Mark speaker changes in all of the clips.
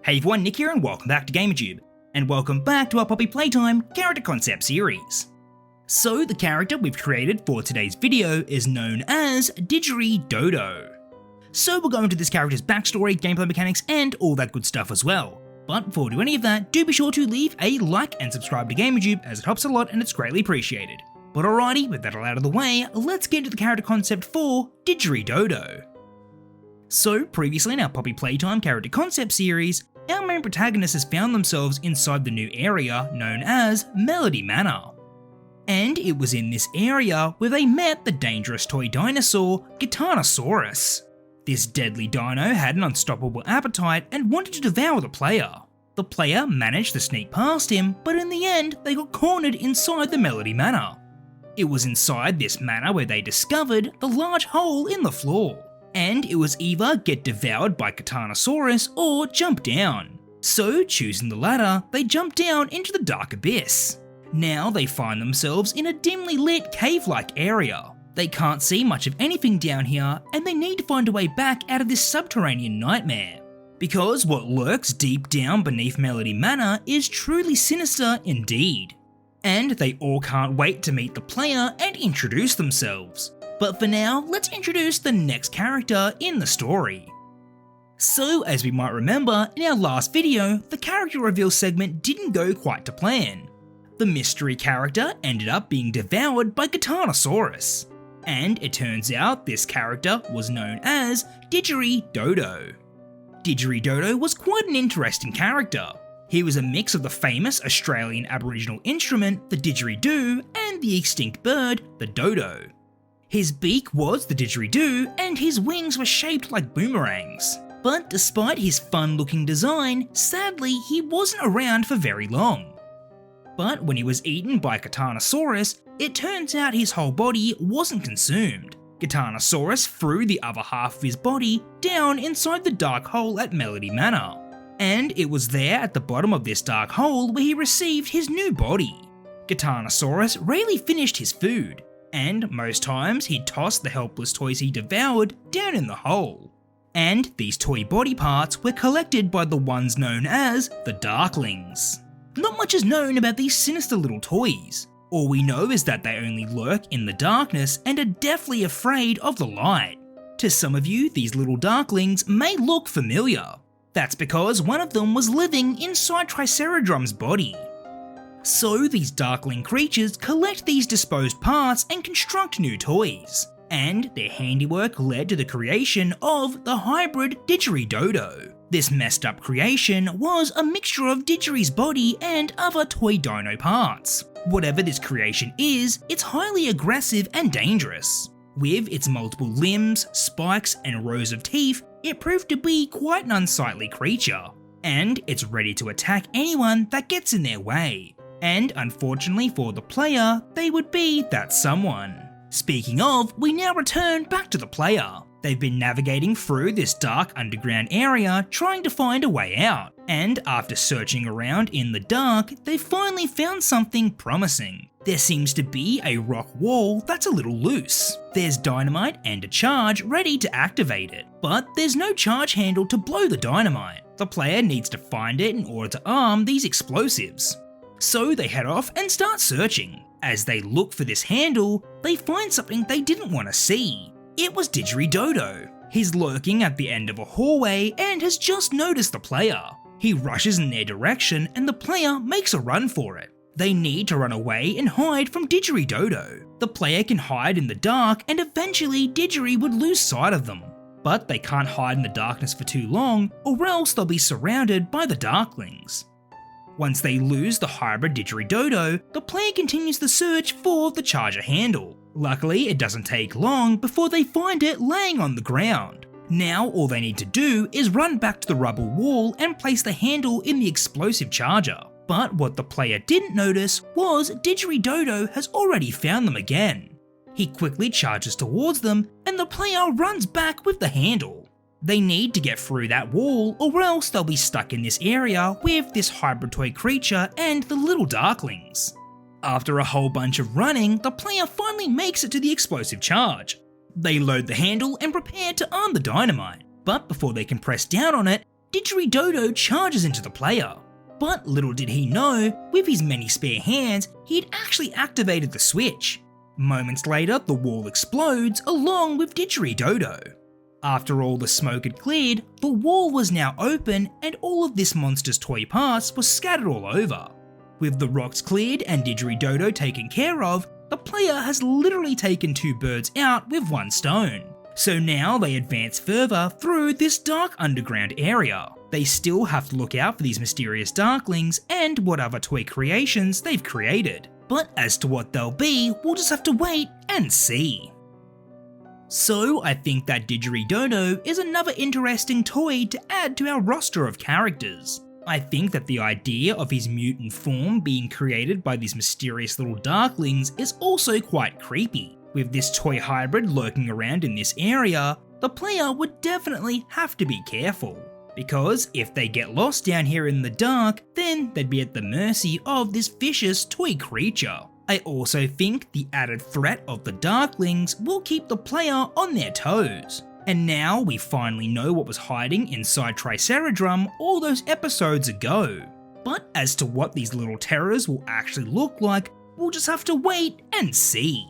Speaker 1: Hey everyone, Nick here and welcome back to Gamerjoob, and welcome back to our Poppy Playtime character concept series. So the character we've created for today's video is known as Didgeridodo. So we'll go into this character's backstory, gameplay mechanics and all that good stuff as well. But before we do any of that, do be sure to leave a like and subscribe to Gamerjoob as it helps a lot and it's greatly appreciated. But alrighty, with that all out of the way, let's get into the character concept for Didgeridodo. So previously in our Poppy Playtime character concept series, our main protagonists has found themselves inside the new area known as Melody Manor. And it was in this area where they met the dangerous toy dinosaur, Pianosaurus. This deadly dino had an unstoppable appetite and wanted to devour the player. The player managed to sneak past him, but in the end they got cornered inside the Melody Manor. It was inside this manor where they discovered the large hole in the floor. And it was either get devoured by Pianosaurus or jump down. So choosing the latter, they jump down into the dark abyss. Now they find themselves in a dimly lit cave-like area. They can't see much of anything down here and they need to find a way back out of this subterranean nightmare. Because what lurks deep down beneath Melody Manor is truly sinister indeed. And they all can't wait to meet the player and introduce themselves. But for now, let's introduce the next character in the story. So as we might remember, in our last video, the character reveal segment didn't go quite to plan. The mystery character ended up being devoured by Pianosaurus. And it turns out this character was known as Didgeridodo. Didgeridodo was quite an interesting character. He was a mix of the famous Australian Aboriginal instrument, the didgeridoo, and the extinct bird, the dodo. His beak was the didgeridoo and his wings were shaped like boomerangs. But despite his fun looking design, sadly he wasn't around for very long. But when he was eaten by Pianosaurus, it turns out his whole body wasn't consumed. Pianosaurus threw the other half of his body down inside the dark hole at Melody Manor. And it was there at the bottom of this dark hole where he received his new body. Pianosaurus rarely finished his food. And most times he'd toss the helpless toys he devoured down in the hole. And these toy body parts were collected by the ones known as the Darklings. Not much is known about these sinister little toys. All we know is that they only lurk in the darkness and are deathly afraid of the light. To some of you, these little Darklings may look familiar. That's because one of them was living inside Triceradrom's body. So these Darkling creatures collect these disposed parts and construct new toys, and their handiwork led to the creation of the hybrid Didgeridodo. This messed up creation was a mixture of Didgeridoo's body and other toy dino parts. Whatever this creation is, it's highly aggressive and dangerous. With its multiple limbs, spikes and rows of teeth, it proved to be quite an unsightly creature, and it's ready to attack anyone that gets in their way. And unfortunately for the player, they would be that someone. Speaking of, we now return back to the player. They've been navigating through this dark underground area trying to find a way out, and after searching around in the dark, they finally found something promising. There seems to be a rock wall that's a little loose. There's dynamite and a charge ready to activate it, but there's no charge handle to blow the dynamite. The player needs to find it in order to arm these explosives. So they head off and start searching. As they look for this handle, they find something they didn't want to see. It was Didgeridodo. He's lurking at the end of a hallway and has just noticed the player. He rushes in their direction and the player makes a run for it. They need to run away and hide from Didgeridodo. The player can hide in the dark and eventually Didgeri would lose sight of them. But they can't hide in the darkness for too long or else they'll be surrounded by the Darklings. Once they lose the hybrid Didgeridodo, the player continues the search for the charger handle. Luckily, it doesn't take long before they find it laying on the ground. Now all they need to do is run back to the rubble wall and place the handle in the explosive charger. But what the player didn't notice was Didgeridodo has already found them again. He quickly charges towards them and the player runs back with the handle. They need to get through that wall or else they'll be stuck in this area with this hybrid toy creature and the little Darklings. After a whole bunch of running, the player finally makes it to the explosive charge. They load the handle and prepare to arm the dynamite, but before they can press down on it, Didgeridodo charges into the player. But little did he know, with his many spare hands, he'd actually activated the switch. Moments later, the wall explodes along with Didgeridodo. After all the smoke had cleared, the wall was now open and all of this monster's toy parts were scattered all over. With the rocks cleared and Didgeridodo taken care of, the player has literally taken 2 birds out with 1 stone. So now they advance further through this dark underground area. They still have to look out for these mysterious darklings and what other toy creations they've created. But as to what they'll be, we'll just have to wait and see. So I think that Didgeridodo is another interesting toy to add to our roster of characters. I think that the idea of his mutant form being created by these mysterious little darklings is also quite creepy. With this toy hybrid lurking around in this area, the player would definitely have to be careful. Because if they get lost down here in the dark, then they'd be at the mercy of this vicious toy creature. I also think the added threat of the darklings will keep the player on their toes. And now we finally know what was hiding inside Triceradrum all those episodes ago. But as to what these little terrors will actually look like, we'll just have to wait and see.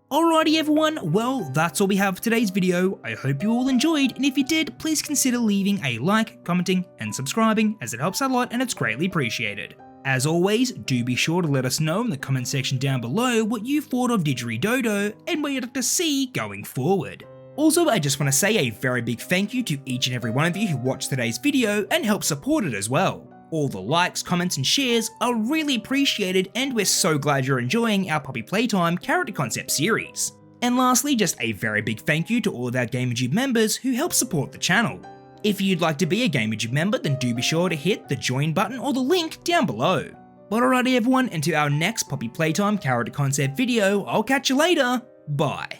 Speaker 1: Alrighty everyone, well that's all we have for today's video. I hope you all enjoyed, and if you did, please consider leaving a like, commenting and subscribing, as it helps a lot and it's greatly appreciated. As always, do be sure to let us know in the comment section down below what you thought of Didgeridodo and what you'd like to see going forward. Also, I just want to say a very big thank you to each and every one of you who watched today's video and helped support it as well. All the likes, comments and shares are really appreciated, and we're so glad you're enjoying our Poppy Playtime character concept series. And lastly, just a very big thank you to all of our Gamerjoob members who help support the channel. If you'd like to be a Gamerjoob member, then do be sure to hit the join button or the link down below. But alrighty everyone, until our next Poppy Playtime character concept video, I'll catch you later, bye.